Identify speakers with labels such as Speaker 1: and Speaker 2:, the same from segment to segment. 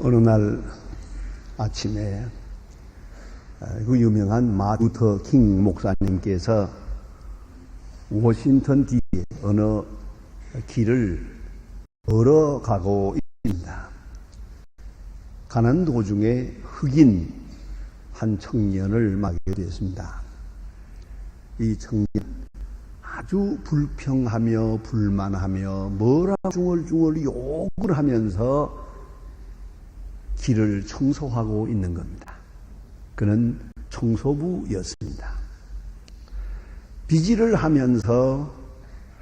Speaker 1: 어느 날 아침에 그 유명한 마틴 루터 킹 목사님께서 워싱턴 DC의 어느 길을 걸어가고 있습니다. 가는 도중에 흑인 한 청년을 만나게 되었습니다. 이 청년 아주 불평하며 불만하며 뭐라 중얼중얼 욕을 하면서 길을 청소하고 있는 겁니다. 그는 청소부였습니다. 비질을 하면서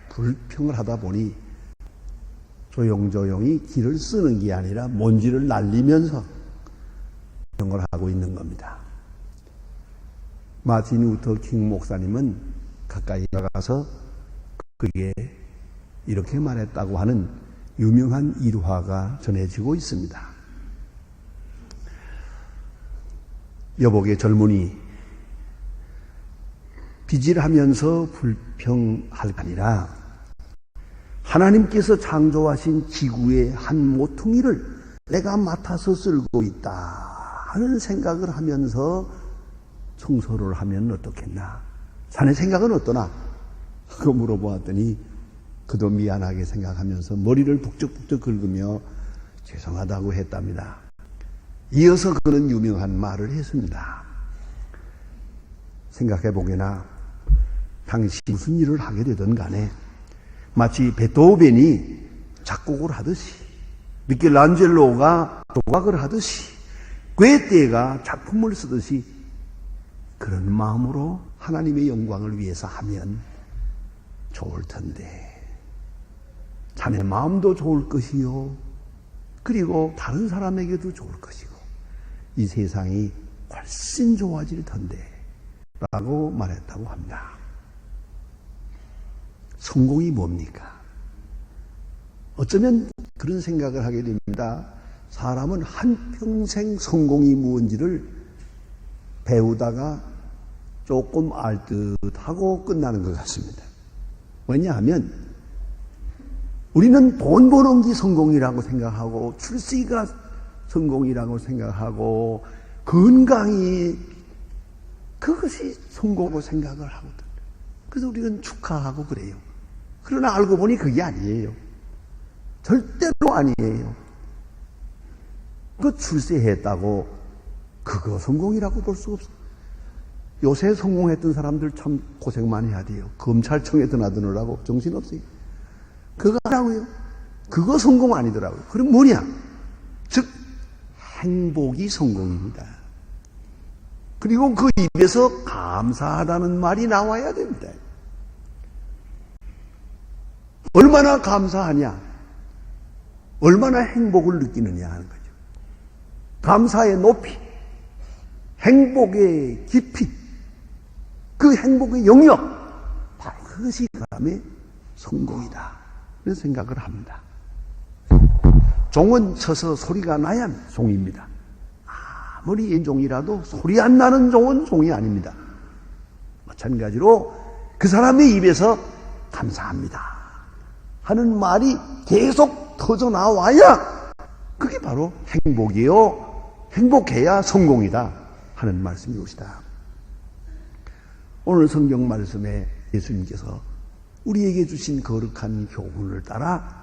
Speaker 1: 불평을 하다 보니 조용조용히 길을 쓰는 게 아니라 먼지를 날리면서 불평을 하고 있는 겁니다. 마틴 루터 킹 목사님은 가까이 나가서 그에게 이렇게 말했다고 하는 유명한 일화가 전해지고 있습니다. 여복의 젊은이, 비질하면서 불평할 게 아니라 하나님께서 창조하신 지구의 한 모퉁이를 내가 맡아서 쓸고 있다 하는 생각을 하면서 청소를 하면 어떻겠나? 자네 생각은 어떠나? 그거 물어보았더니 그도 미안하게 생각하면서 머리를 북적북적 긁으며 죄송하다고 했답니다. 이어서 그는 유명한 말을 했습니다. 생각해보게나 당시 무슨 일을 하게 되든 간에 마치 베토벤이 작곡을 하듯이 미켈란젤로가 조각을 하듯이 괴테가 작품을 쓰듯이 그런 마음으로 하나님의 영광을 위해서 하면 좋을 텐데 자네 마음도 좋을 것이요 그리고 다른 사람에게도 좋을 것이고 이 세상이 훨씬 좋아질 텐데 라고 말했다고 합니다. 성공이 뭡니까? 어쩌면 그런 생각을 하게 됩니다. 사람은 한평생 성공이 무엇인지를 배우다가 조금 알 듯하고 끝나는 것 같습니다. 왜냐하면 우리는 돈 버는 게 성공이라고 생각하고 출세가 성공이라고 생각하고 건강이 그것이 성공이라고 생각을 하거든. 그래서 우리는 축하하고 그래요. 그러나 알고 보니 그게 아니에요. 절대로 아니에요. 그 출세했다고 그거 성공이라고 볼 수 없어. 요새 성공했던 사람들 참 고생 많이 해야 돼요. 검찰청에 드나드느라고 정신없어요. 그거 아니라고요. 그거 성공 아니더라고요. 그럼 뭐냐? 즉 행복이 성공입니다. 그리고 그 입에서 감사하다는 말이 나와야 됩니다. 얼마나 감사하냐? 얼마나 행복을 느끼느냐 하는 거죠. 감사의 높이, 행복의 깊이, 그 행복의 영역, 바로 그것이 사람의 성공이다. 그런 생각을 합니다. 종은 쳐서 소리가 나야 종입니다. 아무리 인종이라도 소리 안 나는 종은 종이 아닙니다. 마찬가지로 그 사람의 입에서 감사합니다 하는 말이 계속 터져나와야 그게 바로 행복이요. 행복해야 성공이다 하는 말씀이옵니다. 오늘 성경 말씀에 예수님께서 우리에게 주신 거룩한 교훈을 따라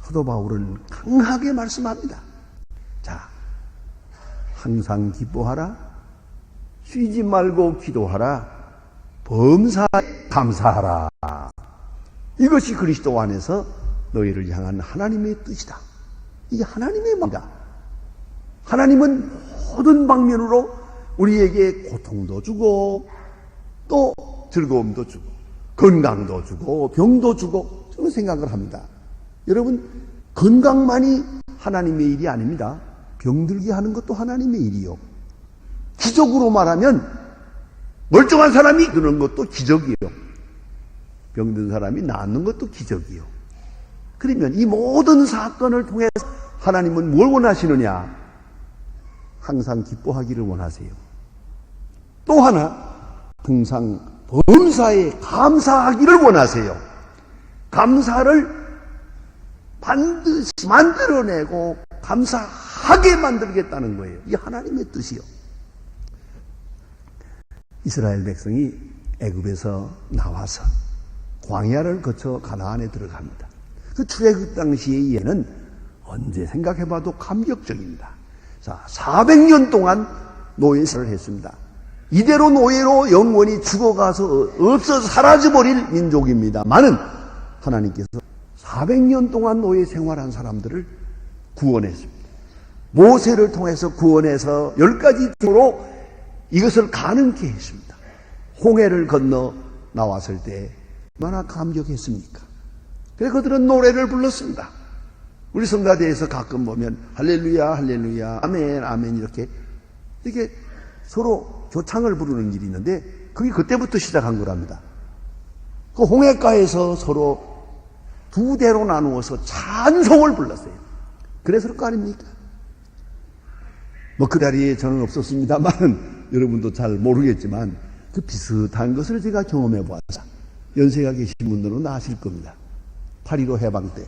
Speaker 1: 사도 바울은 강하게 말씀합니다. 자, 항상 기뻐하라, 쉬지 말고 기도하라, 범사에 감사하라. 이것이 그리스도 안에서 너희를 향한 하나님의 뜻이다. 이게 하나님의 마음이다. 하나님은 모든 방면으로 우리에게 고통도 주고 또 즐거움도 주고 건강도 주고 병도 주고 저는 생각을 합니다. 여러분, 건강만이 하나님의 일이 아닙니다. 병들게 하는 것도 하나님의 일이요. 기적으로 말하면 멀쩡한 사람이 그런 것도 기적이요. 병든 사람이 낫는 것도 기적이요. 그러면 이 모든 사건을 통해서 하나님은 뭘 원하시느냐? 항상 기뻐하기를 원하세요. 또 하나, 항상 범사에 감사하기를 원하세요. 감사를 반드시 만들어내고 감사하고 하게 만들겠다는 거예요. 이 하나님의 뜻이요. 이스라엘 백성이 애굽에서 나와서 광야를 거쳐 가나안에 들어갑니다. 그 출애굽 당시의 예는 언제 생각해봐도 감격적입니다. 자, 400년 동안 노예생활을 했습니다. 이대로 노예로 영원히 죽어가서 없어서 사라져버릴 민족입니다만은 하나님께서 400년 동안 노예 생활한 사람들을 구원했습니다. 모세를 통해서 구원해서 10가지 로 이것을 가능케 했습니다. 홍해를 건너 나왔을 때 얼마나 감격했습니까? 그래서 그들은 노래를 불렀습니다. 우리 성가대에서 가끔 보면 할렐루야 할렐루야 아멘 아멘 이렇게 서로 교창을 부르는 일이 있는데 그게 그때부터 시작한 거랍니다. 그 홍해가에서 서로 두 대로 나누어서 찬송을 불렀어요. 그래서 그럴 거 아닙니까? 뭐 그 자리에 저는 없었습니다만 여러분도 잘 모르겠지만 그 비슷한 것을 제가 경험해 보았다. 연세가 계신 분들은 아실 겁니다. 8.15 해방 때.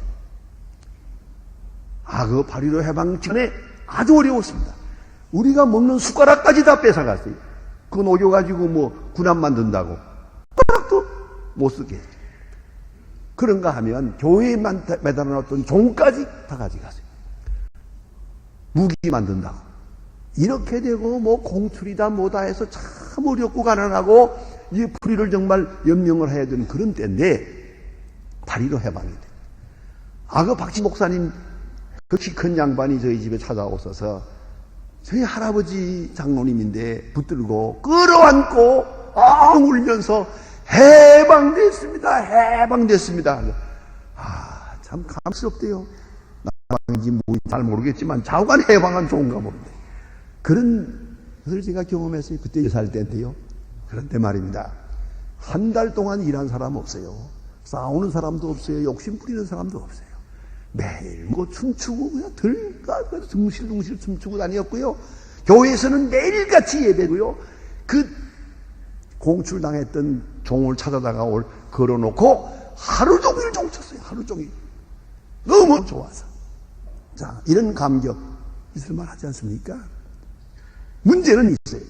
Speaker 1: 그 8.15 해방 전에 아주 어려웠습니다. 우리가 먹는 숟가락까지 다 뺏어갔어요. 그거 녹여가지고 뭐 군함 만든다고. 숟가락도 못 쓰게 했죠. 그런가 하면 교회에 매달아놨던 종까지 다 가져갔어요. 무기 만든다고. 이렇게 되고 뭐 공출이다 뭐다 해서 참 어렵고 가난하고 이 풀이를 정말 연명을 해야 되는 그런 때인데 8.15 해방이 돼. 그 박지 목사님 그 키 큰 양반이 저희 집에 찾아오셔서 저희 할아버지 장로님인데 붙들고 끌어안고 울면서 해방됐습니다. 해방됐습니다. 참 감스럽대요. 나방인지 뭔지 잘 모르겠지만 좌우간 해방은 좋은가 봅니다. 그런 것을 제가 경험했어요. 그때 10살 때인데요. 그런데 말입니다. 한 달 동안 일한 사람 없어요. 싸우는 사람도 없어요. 욕심 부리는 사람도 없어요. 매일 뭐 춤추고 그냥 둥실둥실 춤추고 다녔고요. 교회에서는 매일같이 예배고요. 그 공출당했던 종을 찾아다가 걸어놓고 하루 종일 종 쳤어요. 하루 종일. 너무 좋아서. 자, 이런 감격 있을만하지 않습니까? 문제는 있어요.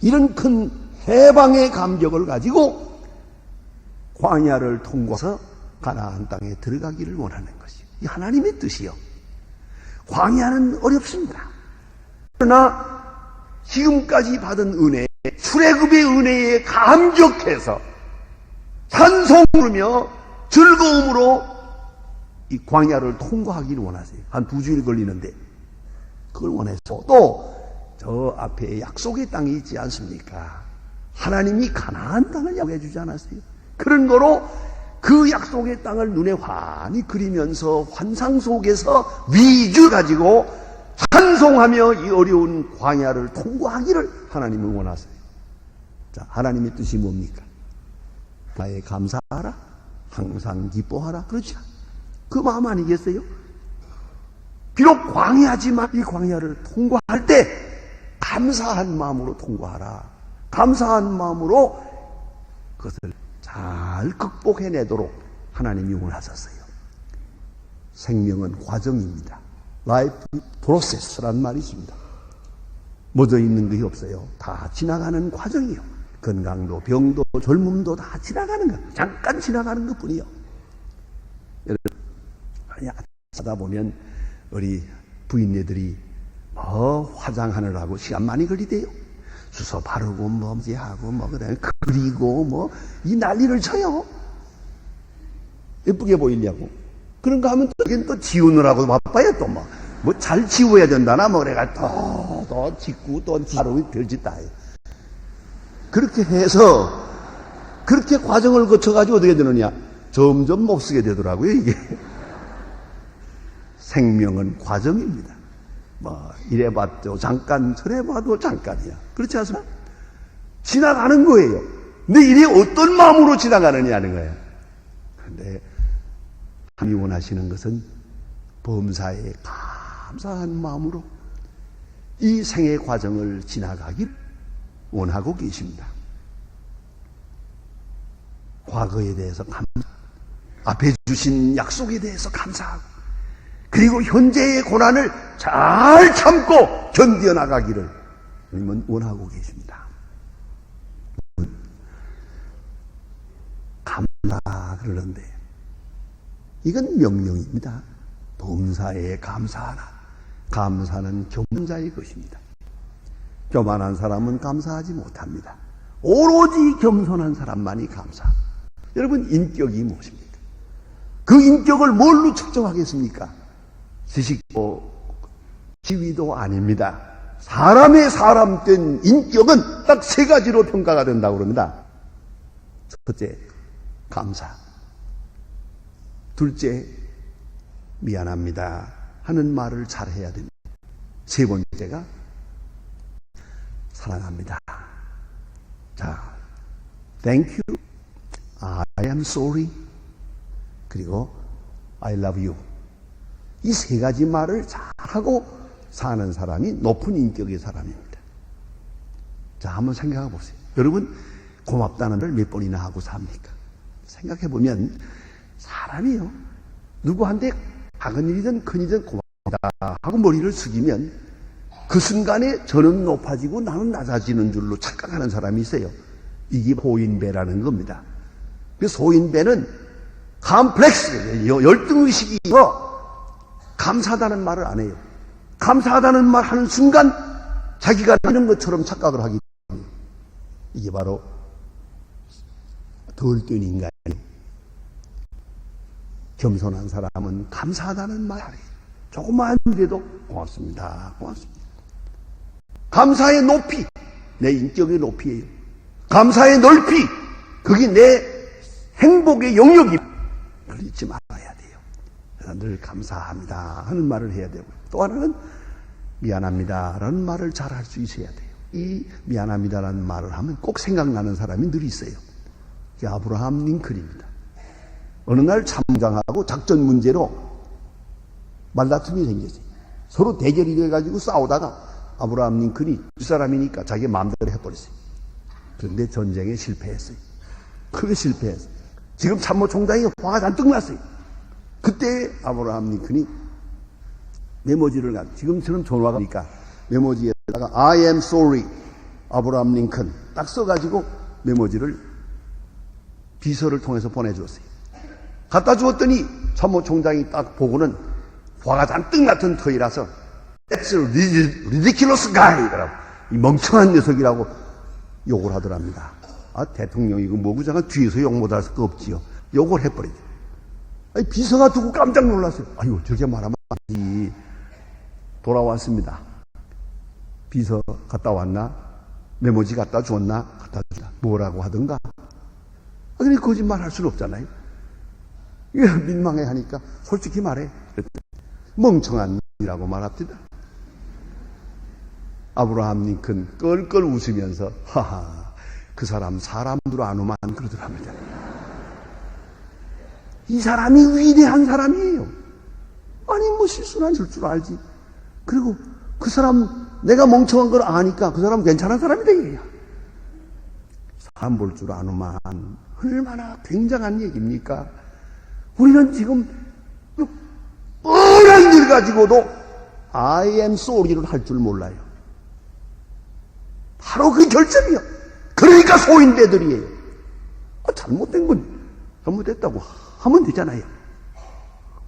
Speaker 1: 이런 큰 해방의 감격을 가지고 광야를 통과해서 가나안 땅에 들어가기를 원하는 것이요. 이 하나님의 뜻이요. 광야는 어렵습니다. 그러나 지금까지 받은 은혜, 출애굽의 은혜에 감격해서 찬송 부르며 즐거움으로 이 광야를 통과하기를 원하세요. 한 2주일 걸리는데 그걸 원해서 또 저 앞에 약속의 땅이 있지 않습니까? 하나님이 가나안 땅을 약속해 주지 않았어요? 그런 거로 그 약속의 땅을 눈에 환히 그리면서 환상 속에서 위주 가지고 찬송하며 이 어려운 광야를 통과하기를 하나님은 원하세요. 자, 하나님의 뜻이 뭡니까? 나에 감사하라, 항상 기뻐하라. 그렇죠? 그 마음 아니겠어요? 비록 광야지만 이 광야를 통과할 때 감사한 마음으로 통과하라. 감사한 마음으로 그것을 잘 극복해내도록 하나님이 원하셨어요. 생명은 과정입니다. 라이프 프로세스란 말이 있습니다. 묻어 있는 것이 없어요. 다 지나가는 과정이요. 건강도 병도 젊음도 다 지나가는 것. 잠깐 지나가는 것뿐이요. 여러분, 하다 보면 우리 부인네들이 화장하느라고 시간 많이 걸리대요. 수서 바르고 하고 그다음에 그리고 이 난리를 쳐요. 예쁘게 보이려고. 그런가 하면 또 지우느라고 바빠요. 또 잘 지워야 된다나 그래가 또 짓고 또 바르고 별짓 다 해요. 그렇게 해서 그렇게 과정을 거쳐가지고 어떻게 되느냐? 점점 못 쓰게 되더라고요. 이게 생명은 과정입니다. 이래봐도 잠깐, 저래봐도 잠깐이야. 그렇지 않습니까? 지나가는 거예요. 근데 이게 어떤 마음으로 지나가느냐는 거예요. 그런데 하나님이 원하시는 것은 범사에 감사한 마음으로 이 생의 과정을 지나가길 원하고 계십니다. 과거에 대해서 감사, 앞에 주신 약속에 대해서 감사하고 그리고 현재의 고난을 잘 참고 견뎌나가기를 주님은 원하고 계십니다. 감사 그러는데 이건 명령입니다. 범사에 감사하라. 감사는 교만자의 것입니다. 교만한 사람은 감사하지 못합니다. 오로지 겸손한 사람만이 감사합니다. 여러분, 인격이 무엇입니까? 그 인격을 뭘로 측정하겠습니까? 지식도 지위도 아닙니다. 사람의 사람된 인격은 딱 세 가지로 평가가 된다고 그럽니다. 첫째, 감사. 둘째, 미안합니다 하는 말을 잘해야 됩니다. 세 번째가 사랑합니다. 자, thank you, I am sorry, 그리고 I love you. 이 세 가지 말을 잘하고 사는 사람이 높은 인격의 사람입니다. 자, 한번 생각해 보세요. 여러분, 고맙다는 걸 몇 번이나 하고 삽니까? 생각해 보면 사람이요, 누구한테 작은 일이든 큰 일이든 고맙다 하고 머리를 숙이면 그 순간에 저는 높아지고 나는 낮아지는 줄로 착각하는 사람이 있어요. 이게 소인배라는 겁니다. 그 소인배는 컴플렉스, 열등의식이서 감사하다는 말을 안 해요. 감사하다는 말 하는 순간 자기가 이런 것처럼 착각을 하기 때문에 이게 바로 덜 된 인간이에요. 겸손한 사람은 감사하다는 말을 해요. 조그마한 일에도 고맙습니다, 고맙습니다. 감사의 높이, 내 인격의 높이예요. 감사의 넓이, 그게 내 행복의 영역이. 그걸 잊지 말아야 돼요. 그래서 늘 감사합니다 하는 말을 해야 되고요. 또 하나는 미안합니다라는 말을 잘 할 수 있어야 돼요. 이 미안합니다라는 말을 하면 꼭 생각나는 사람이 늘 있어요. 이게 아브라함 링컨입니다. 어느 날 참장하고 작전 문제로 말다툼이 생겼어요. 서로 대결이 돼가지고 싸우다가 아브라함 링컨이 윗사람이니까 자기 마음대로 해버렸어요. 그런데 전쟁에 실패했어요. 크게 실패했어요. 지금 참모총장이 화가 잔뜩 났어요. 그때 아브라함 링컨이 메모지를 지금처럼 전화가 오니까 메모지에다가 I am sorry 아브라함 링컨 딱 써가지고 메모지를 비서를 통해서 보내주었어요. 갖다 주었더니 참모총장이 딱 보고는 화가 잔뜩 났던 터이라서 That's a ridiculous guy 라고, 이 멍청한 녀석이라고 욕을 하더랍니다. 아, 대통령이고 뭐구장은 뒤에서 욕 못할 수가 없지요. 욕을 해버리죠. 아니, 비서가 두고 깜짝 놀랐어요. 아유, 저렇게 말하면 안 되지. 돌아왔습니다. 비서 갔다 왔나? 메모지 갖다 줬나? 갖다 줬나? 뭐라고 하던가? 그런데 거짓말 할 수는 없잖아요. 민망해 하니까 솔직히 말해. 멍청한 이라고 말합니다. 아브라함 링컨 껄껄 웃으면서 하하, 그 사람 사람들 안 오만 그러더랍니다. 이 사람이 위대한 사람이에요. 아니 뭐 실수는 줄 알지. 그리고 그 사람 내가 멍청한 걸 아니까 그 사람 괜찮은 사람이다 이거야. 사람 볼 줄 아노만 얼마나 굉장한 얘기입니까? 우리는 지금 뻔한 일 가지고도 I am sorry를 할 줄 몰라요. 바로 그 결점이요. 그러니까 소인배들이에요. 잘못된 건 잘못됐다고 하면 되잖아요.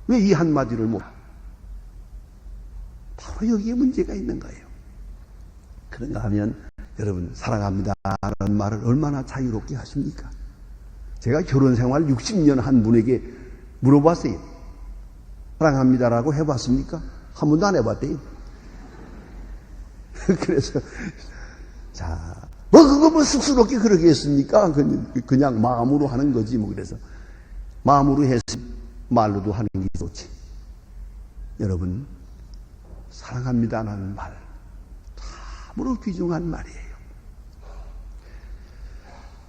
Speaker 1: 왜 이 한마디를 못? 바로 여기에 문제가 있는 거예요. 그런가 하면 여러분, 사랑합니다라는 말을 얼마나 자유롭게 하십니까? 제가 결혼 생활 60년 한 분에게 물어봤어요. 사랑합니다라고 해봤습니까? 한 번도 안 해봤대요. 그래서 자, 그거 뭐 쑥스럽게 그러게 했습니까? 그냥 마음으로 하는 거지 뭐. 그래서 마음으로 했으면 말로도 하는 게 좋지. 여러분, 사랑합니다라는 말 참으로 귀중한 말이에요.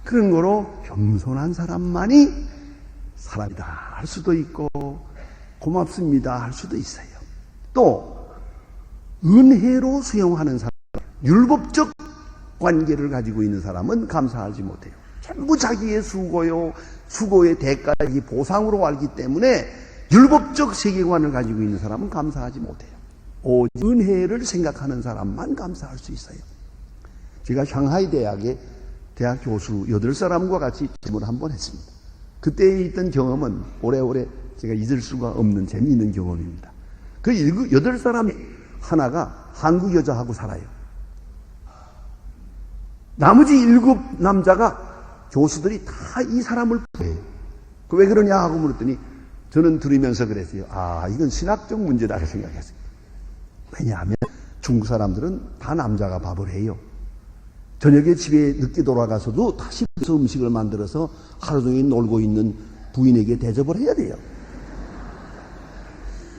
Speaker 1: 그런 거로 겸손한 사람만이 사람이다 할 수도 있고 고맙습니다 할 수도 있어요. 또 은혜로 수용하는 사람, 율법적 관계를 가지고 있는 사람은 감사하지 못해요. 전부 자기의 수고의 대가의 보상으로 알기 때문에 율법적 세계관을 가지고 있는 사람은 감사하지 못해요. 오직 은혜를 생각하는 사람만 감사할 수 있어요. 제가 상하이 대학의 대학 교수 8사람과 같이 질문을 한번 했습니다. 그때 있던 경험은 오래오래 제가 잊을 수가 없는 재미있는 경험입니다. 그 8사람 하나가 한국 여자하고 살아요. 나머지 7 남자가 교수들이 다 이 사람을 부해요. 왜 그러냐 하고 물었더니 저는 들으면서 그랬어요. 아, 이건 신학적 문제다 생각했어요. 왜냐하면 중국 사람들은 다 남자가 밥을 해요. 저녁에 집에 늦게 돌아가서도 다시 음식을 만들어서 하루 종일 놀고 있는 부인에게 대접을 해야 돼요.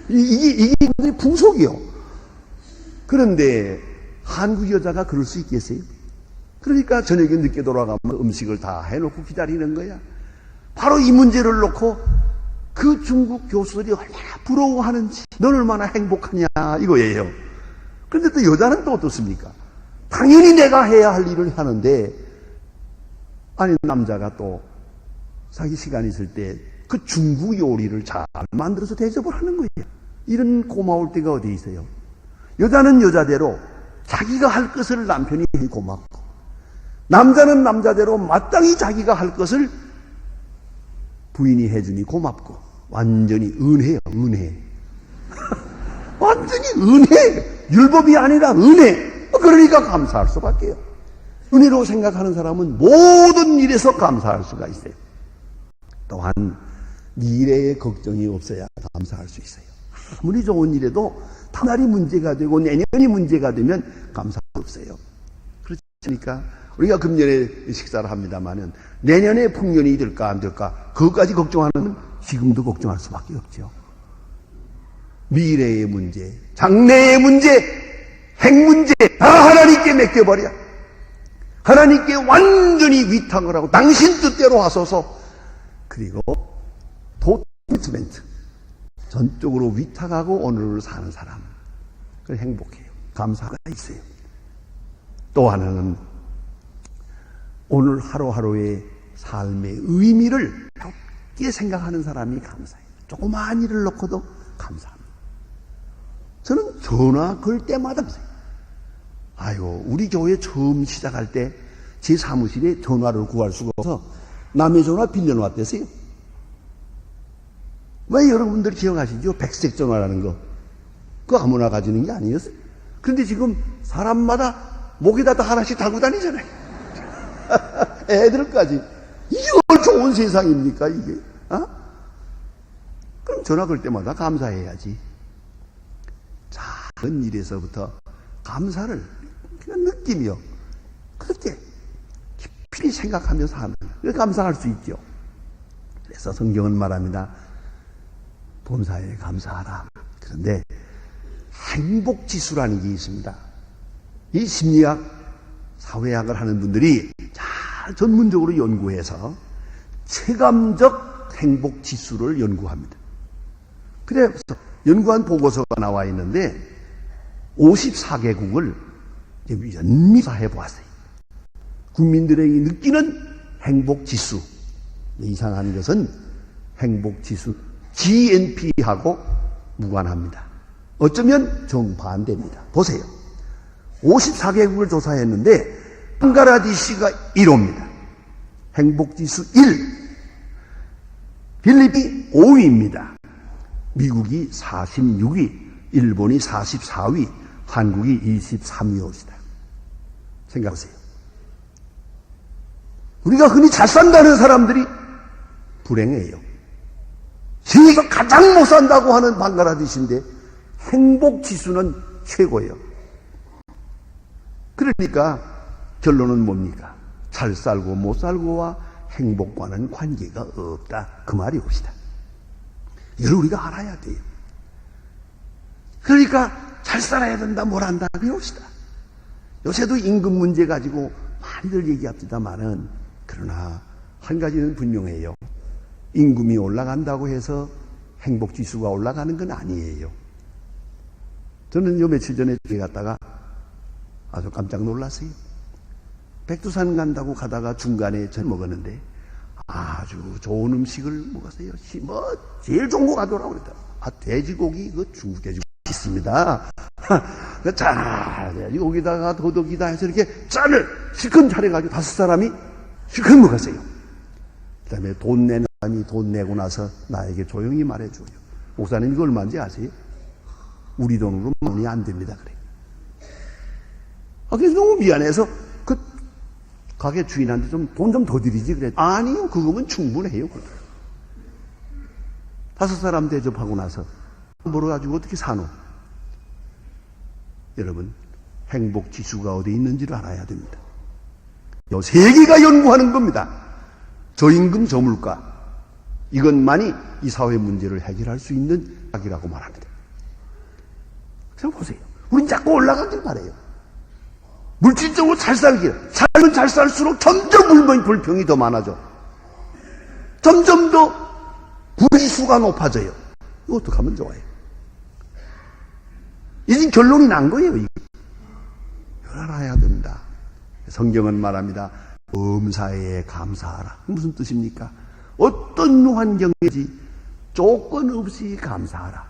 Speaker 1: 이게 풍속이요. 그런데 한국 여자가 그럴 수 있겠어요? 그러니까 저녁에 늦게 돌아가면 음식을 다 해놓고 기다리는 거야. 바로 이 문제를 놓고 그 중국 교수들이 얼마나 부러워하는지, 넌 얼마나 행복하냐 이거예요. 그런데 또 여자는 또 어떻습니까? 당연히 내가 해야 할 일을 하는데, 아니 남자가 또 자기 시간 있을 때 그 중국 요리를 잘 만들어서 대접을 하는 거예요. 이런 고마울 때가 어디 있어요? 여자는 여자대로 자기가 할 것을 남편이 해 고맙고, 남자는 남자대로 마땅히 자기가 할 것을 부인이 해주니 고맙고, 완전히 은혜요, 은혜. 완전히 은혜. 율법이 아니라 은혜. 그러니까 감사할 수밖에요. 은혜로 생각하는 사람은 모든 일에서 감사할 수가 있어요. 또한 미래의 걱정이 없어야 감사할 수 있어요. 아무리 좋은 일에도 다음 날이 문제가 되고 내년이 문제가 되면 감사할 수 없어요. 그렇지 않습니까? 우리가 금년에 식사를 합니다마는 내년에 풍년이 될까 안 될까 그것까지 걱정하는 지금도 걱정할 수밖에 없죠. 미래의 문제, 장래의 문제, 행 문제 다 하나님께 맡겨버려. 하나님께 완전히 위탁을 하고 당신 뜻대로 하소서. 그리고 도트멘트 전적으로 위탁하고 오늘을 사는 사람, 그 행복해요. 감사가 있어요. 또 하나는 오늘 하루하루의 삶의 의미를 깊게 생각하는 사람이 감사해요. 조그마한 일을 놓고도 감사합니다. 저는 전화 걸 때마다 감사해요. 아유, 우리 교회 처음 시작할 때 제 사무실에 전화를 구할 수가 없어서 남의 전화 빌려놨댔어요. 왜 여러분들이 기억하시죠? 백색 전화라는 거. 그거 아무나 가지는 게 아니었어요. 그런데 지금 사람마다 목에다 다 하나씩 달고 다니잖아요. 애들까지. 이게 얼마나 좋은 세상입니까, 이게? 어? 그럼 전화 걸 때마다 감사해야지. 작은 일에서부터 감사를 그냥 느끼며 그렇게 깊이 생각하면서 하는 거예요. 감사할 수 있죠. 그래서 성경은 말합니다. 범사에 감사하라. 그런데 행복지수라는 게 있습니다. 이 심리학, 사회학을 하는 분들이 잘 전문적으로 연구해서 체감적 행복지수를 연구합니다. 그래서 연구한 보고서가 나와 있는데 54개국을 연미사해 보았어요. 국민들에게 느끼는 행복지수. 이상한 것은 행복지수 GNP하고 무관합니다. 어쩌면 정반대입니다. 보세요. 54개국을 조사했는데 방글라데시가 1호입니다. 행복지수 1. 필리핀이 5위입니다. 미국이 46위, 일본이 44위, 한국이 23위입니다. 생각하세요. 우리가 흔히 잘 산다는 사람들이 불행해요. 세계에서 가장 못 산다고 하는 방글라데시인데 행복지수는 최고예요. 그러니까 결론은 뭡니까? 잘 살고 못 살고와 행복과는 관계가 없다. 그 말이 옵시다. 이걸 우리가 알아야 돼요. 그러니까 잘 살아야 된다, 뭘 한다, 배웁시다. 요새도 임금 문제 가지고 많이들 얘기합니다만은, 그러나 한 가지는 분명해요. 임금이 올라간다고 해서 행복지수가 올라가는 건 아니에요. 저는 요 며칠 전에 집에 갔다가 아주 깜짝 놀랐어요. 백두산 간다고 가다가 중간에 전 먹었는데 아주 좋은 음식을 먹었어요. 제일 좋은 거 가져오라고 그랬다. 돼지고기, 중국 돼지고기 있습니다. 자, 돼지고기다가 도덕이다 해서 이렇게 짠을 실컷 차려가지고 5사람이 실컷 먹었어요. 그 다음에 돈 내는 사람이 돈 내고 나서 나에게 조용히 말해줘요. 목사님 이거 얼마인지 아세요? 우리 돈으로 돈이 안 됩니다. 그래. 그래서 너무 미안해서 그 가게 주인한테 돈 좀 더 드리지 그래. 아니요, 그거면 충분해요. 5사람 대접하고 나서 벌어가지고 어떻게 사노? 여러분, 행복 지수가 어디 있는지를 알아야 됩니다. 요 세계가 연구하는 겁니다. 저임금 저물가, 이것만이 이 사회 문제를 해결할 수 있는 약이라고 말합니다. 그래서 보세요. 우린 자꾸 올라가길 바래요. 물질적으로 잘 살길, 살면 잘 살수록 점점 불평이 더 많아져. 점점 더 구리수가 높아져요. 이거 어떻게 하면 좋아요? 이제 결론이 난 거예요. 이게. 알아야 된다. 성경은 말합니다. 범사에 감사하라. 무슨 뜻입니까? 어떤 환경이지 조건 없이 감사하라.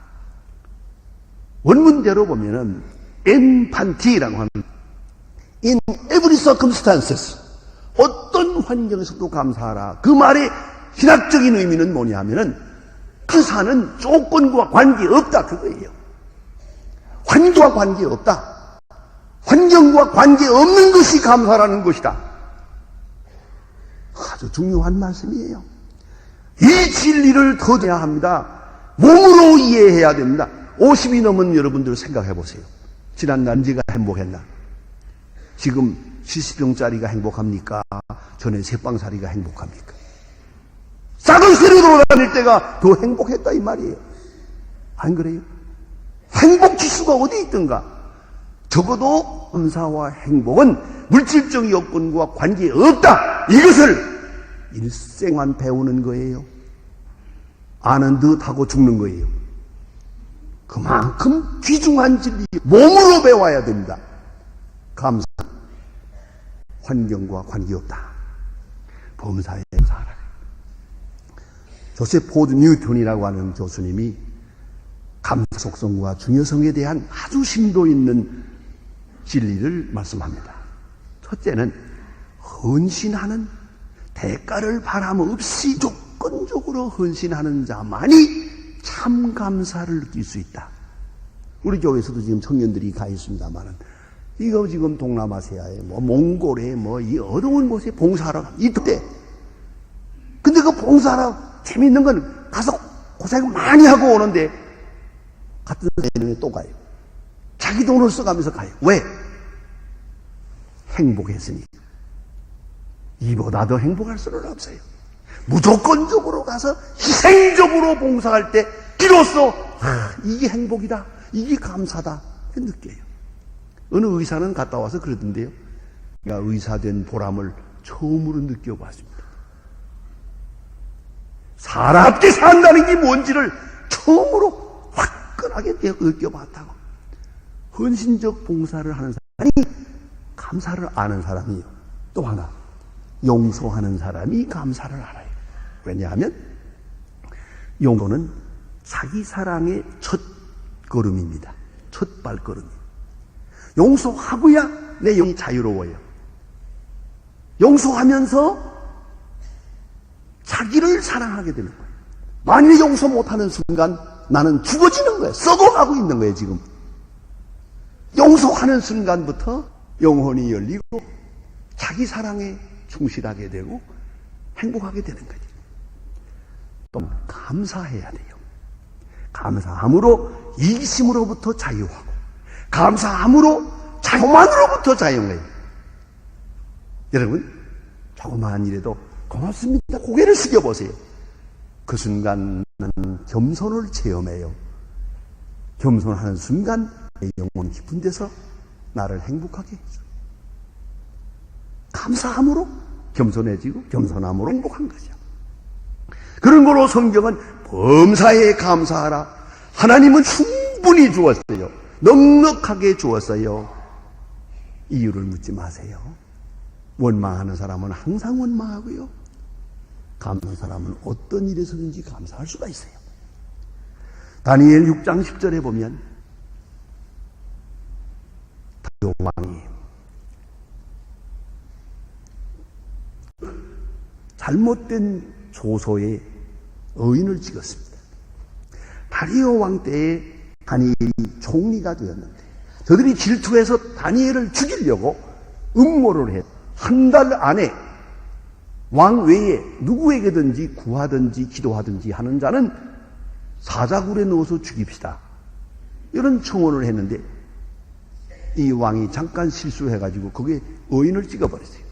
Speaker 1: 원문대로 보면은 empanti라고 하는 in every circumstances, 어떤 환경에서도 감사하라. 그 말의 신학적인 의미는 뭐냐 하면은 감사는 조건과 관계없다 그거예요. 환경과 관계없다. 환경과 관계없는 것이 감사라는 것이다. 아주 중요한 말씀이에요. 이 진리를 더뎌야 합니다. 몸으로 이해해야 됩니다. 50이 넘은 여러분들 생각해 보세요. 지난날 언제가 행복했나? 지금 70평짜리가 행복합니까? 전에 새빵살이가 행복합니까? 싹을 새로 돌아다닐 때가 더 행복했다 이 말이에요. 안 그래요? 행복 지수가 어디 있던가? 적어도 감사와 행복은 물질적 여건과 관계없다. 이것을 일생만 배우는 거예요. 아는 듯 하고 죽는 거예요. 그만큼 귀중한 진리, 몸으로 배워야 됩니다. 감사, 환경과 관계없다. 범사에 감사하라. 조셉 포드 뉴턴이라고 하는 교수님이 감사 속성과 중요성에 대한 아주 심도 있는 진리를 말씀합니다. 첫째는 헌신하는, 대가를 바람 없이 조건적으로 헌신하는 자만이 참 감사를 느낄 수 있다. 우리 교회에서도 지금 청년들이 가 있습니다만은, 이거 지금 동남아시아에 몽골에 이 어려운 곳에 봉사하러 이때. 근데 그 봉사하러 재밌는 건 가서 고생 많이 하고 오는데 같은 내년에 또 가요. 자기 돈을 써가면서 가요. 왜? 행복했으니. 이보다 더 행복할 수는 없어요. 무조건적으로 가서 희생적으로 봉사할 때 비로소 이게 행복이다, 이게 감사다 느껴요. 어느 의사는 갔다 와서 그러던데요. 내가 의사된 보람을 처음으로 느껴봤습니다. 사람답게 산다는 게 뭔지를 처음으로 화끈하게 느껴봤다고. 헌신적 봉사를 하는 사람이 감사를 아는 사람이요. 또 하나, 용서하는 사람이 감사를 알아요. 왜냐하면 용서는 자기 사랑의 첫 걸음입니다. 첫 발걸음. 용서하고야 내 영이 자유로워요. 용서하면서 자기를 사랑하게 되는 거예요. 만일 용서 못하는 순간 나는 죽어지는 거예요. 썩어가고 있는 거예요, 지금. 용서하는 순간부터 영혼이 열리고 자기 사랑에 충실하게 되고 행복하게 되는 거죠. 또 감사해야 돼요. 감사함으로 이기심으로부터 자유하고, 감사함으로 자유만으로부터 자유해요. 여러분, 조그마한 일에도 고맙습니다. 고개를 숙여보세요. 그 순간 나는 겸손을 체험해요. 겸손하는 순간 내 영혼 깊은 데서 나를 행복하게 해줘요. 감사함으로 겸손해지고 겸손함으로 행복한 거죠. 그런 거로 성경은 범사에 감사하라. 하나님은 충분히 주었어요. 넉넉하게 주었어요. 이유를 묻지 마세요. 원망하는 사람은 항상 원망하고요. 감사하는 사람은 어떤 일에서든지 감사할 수가 있어요. 다니엘 6장 10절에 보면 다리오 왕이 잘못된 조소에 의인을 찍었습니다. 다리오 왕 때에 다니엘이 총리가 되었는데 저들이 질투해서 다니엘을 죽이려고 음모를 해서 한 달 안에 왕 외에 누구에게든지 구하든지 기도하든지 하는 자는 사자굴에 넣어서 죽입시다. 이런 청원을 했는데 이 왕이 잠깐 실수해가지고 거기에 의인을 찍어버렸어요.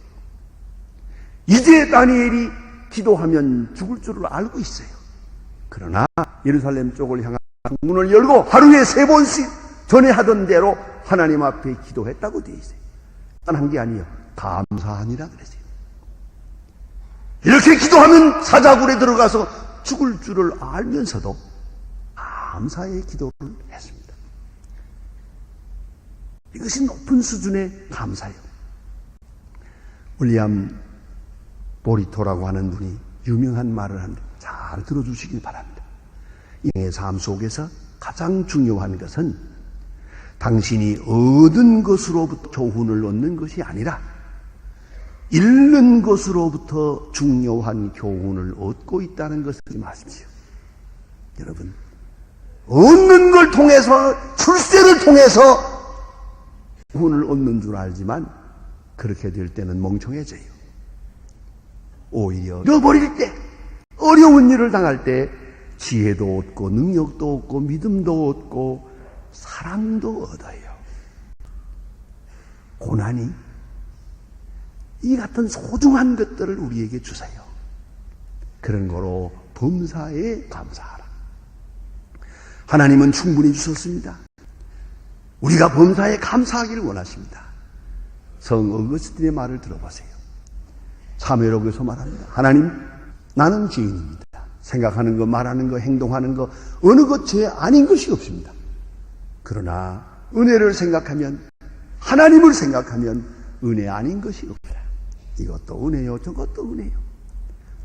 Speaker 1: 이제 다니엘이 기도하면 죽을 줄을 알고 있어요. 그러나 예루살렘 쪽을 향한 문을 열고 하루에 3번씩 전에 하던 대로 하나님 앞에 기도했다고 되어 있어요. 한 게 아니에요. 감사하니라 그랬어요. 이렇게 기도하면 사자굴에 들어가서 죽을 줄을 알면서도 감사의 기도를 했습니다. 이것이 높은 수준의 감사예요. 윌리엄 보리토라고 하는 분이 유명한 말을 하는데 잘 들어주시길 바랍니다. 인생의 삶 속에서 가장 중요한 것은 당신이 얻은 것으로부터 교훈을 얻는 것이 아니라 잃는 것으로부터 중요한 교훈을 얻고 있다는 것을 마십시오. 여러분, 얻는 걸 통해서, 출세를 통해서 교훈을 얻는 줄 알지만 그렇게 될 때는 멍청해져요. 오히려 잃어버릴 때, 어려운 일을 당할 때 지혜도 얻고 능력도 얻고 믿음도 얻고 사랑도 얻어요. 고난이 이 같은 소중한 것들을 우리에게 주세요. 그런 거로 범사에 감사하라. 하나님은 충분히 주셨습니다. 우리가 범사에 감사하기를 원하십니다. 성 어거스틴의 말을 들어보세요. 사무엘하고서 말합니다. 하나님, 나는 죄인입니다. 생각하는 거, 말하는 거, 행동하는 거 어느 것 죄 아닌 것이 없습니다. 그러나 은혜를 생각하면, 하나님을 생각하면 은혜 아닌 것이 없다. 이것도 은혜요, 저것도 은혜요.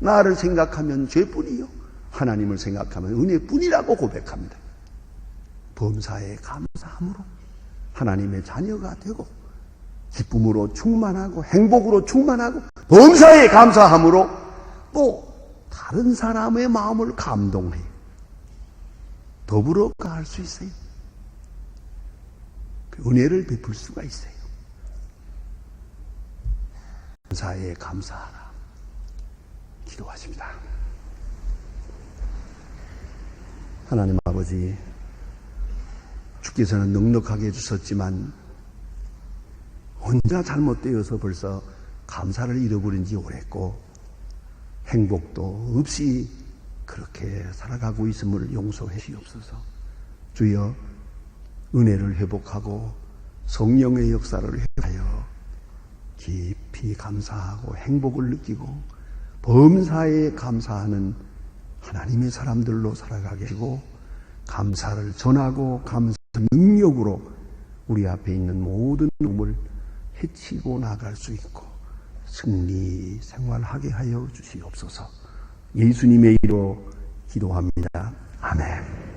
Speaker 1: 나를 생각하면 죄뿐이요, 하나님을 생각하면 은혜뿐이라고 고백합니다. 범사에 감사함으로 하나님의 자녀가 되고 기쁨으로 충만하고 행복으로 충만하고 범사에 감사함으로 또 다른 사람의 마음을 감동해 더불어 가할 수 있어요. 그 은혜를 베풀 수가 있어요. 감사에 감사하라. 기도하십니다. 하나님 아버지, 주께서는 넉넉하게 해주셨지만 혼자 잘못되어서 벌써 감사를 잃어버린 지 오랬고 행복도 없이 그렇게 살아가고 있음을 용서해 주옵소서. 주여, 은혜를 회복하고 성령의 역사를 회복하여 깊이 감사하고 행복을 느끼고 범사에 감사하는 하나님의 사람들로 살아가게 하고 감사를 전하고 감사 능력으로 우리 앞에 있는 모든 놈을 해치고 나갈 수 있고 승리 생활하게 하여 주시옵소서. 예수님의 이름으로 기도합니다. 아멘.